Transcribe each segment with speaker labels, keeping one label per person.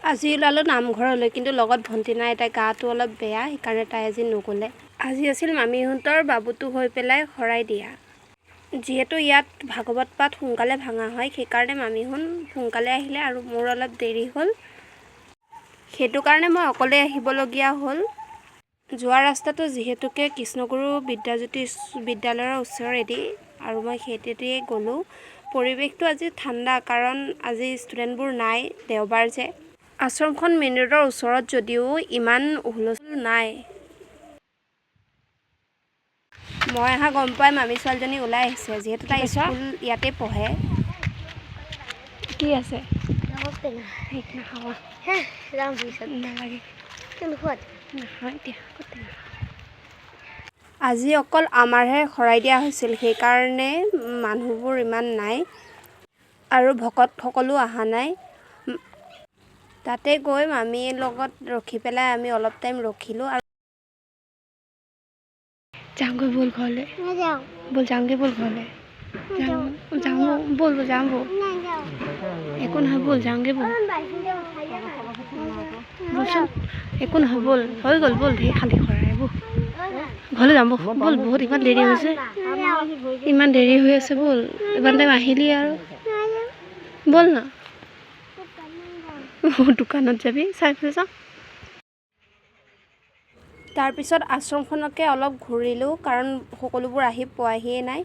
Speaker 1: আজি ওলালোঁ নামঘৰলৈ, কিন্তু লগত ভণ্টি নাই। তাই গাটো অলপ বেয়া, সেইকাৰণে তাই আজি নগ'লে। আজি আছিল মামীহঁতৰ বাবুটো হৈ পেলাই শৰাই দিয়া। যিহেতু ইয়াত ভাগৱত পাঠ সোনকালে ভাঙা হয়, সেইকাৰণে মামীহঁত সোনকালে আহিলে আৰু মোৰ অলপ দেৰি হ'ল। সেইটো কাৰণে মই অকলে আহিবলগীয়া হ'ল। যোৱা ৰাস্তাটো যিহেতুকে কৃষ্ণগুৰু বিদ্যাজ্যোতি বিদ্যালয়ৰ ওচৰেদি, আৰু মই সেইতেদিয়ে গ'লোঁ। পৰিৱেশটো আজি ঠাণ্ডা, কাৰণ আজি ষ্টুডেণ্টবোৰ নাই, দেওবাৰ যে। আশ্ৰমখন মেইন ৰোডৰ ওচৰত যদিও ইমান হুলস্থুল নাই। মই অহা গম পাই মামী ছোৱালীজনী ওলাই আহিছে, যিহেতু তাই স্কুল ইয়াতে পঢ়ে। কি আছে? আজি অকল আমাৰহে শৰাই দিয়া হৈছিল, সেইকাৰণে মানুহবোৰ ইমান নাই আৰু ভকতসকলো অহা নাই। তাতে গৈ মামীৰ লগত ৰখি পেলাই আমি অলপ টাইম ৰখিলোঁ আৰু যাওঁগৈ ব'ল ঘৰলৈ। ব'ল যাওঁগৈ, ব'ল ঘৰলৈ। ব'ল যাওঁ ব'ল। একো নহয়, ব'ল যাওঁগৈ ব'ল। ব'লচোন, একো নহয়, ব'ল। হৈ গ'ল, ব'ল। ধেৰ খালী শৰাই, ব'ল ঘৰলৈ যাম ব'ল। ব'ল, বহুত ইমান দেৰি হৈছে, ইমান দেৰি হৈ আছে, ব'ল। ইমান টাইম আহিলি আৰু ব'ল না। দোকানত যাবি, চাই পেলাই যাওঁ। তাৰপিছত আশ্ৰমখনকে অলপ ঘূৰিলোঁ, কাৰণ সকলোবোৰ আহি পোৱাহিয়ে নাই।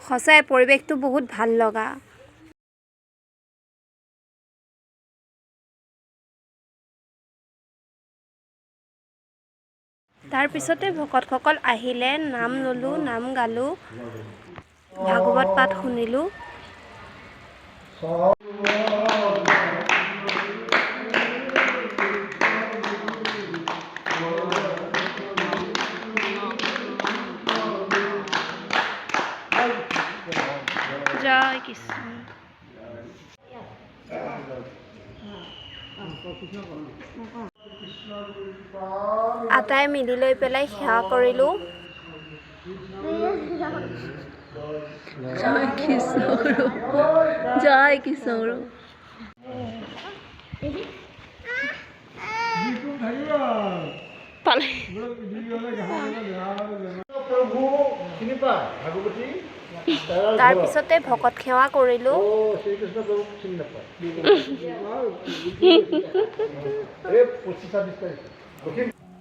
Speaker 1: সঁচাই পৰিৱেশটো বহুত ভাল লগা। তাৰপিছতে ভকতসকল আহিলে, নাম ল'লোঁ, নাম গালোঁ, ভাগৱত পাঠ শুনিলোঁ। জয় কৃষ্ণ। আটাই মিলি লৈ পেলাই সেৱা কৰিলোঁ। জয় কৃষ্ণ, জয় কৃষ্ণ। তাৰপিছতে ভকত সেৱা কৰিলোঁ।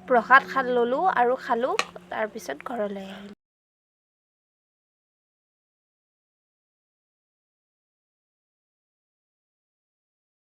Speaker 1: প্ৰসাদ ল'লোঁ আৰু খালোঁ, তাৰপিছত ঘৰলৈ আহিলোঁ।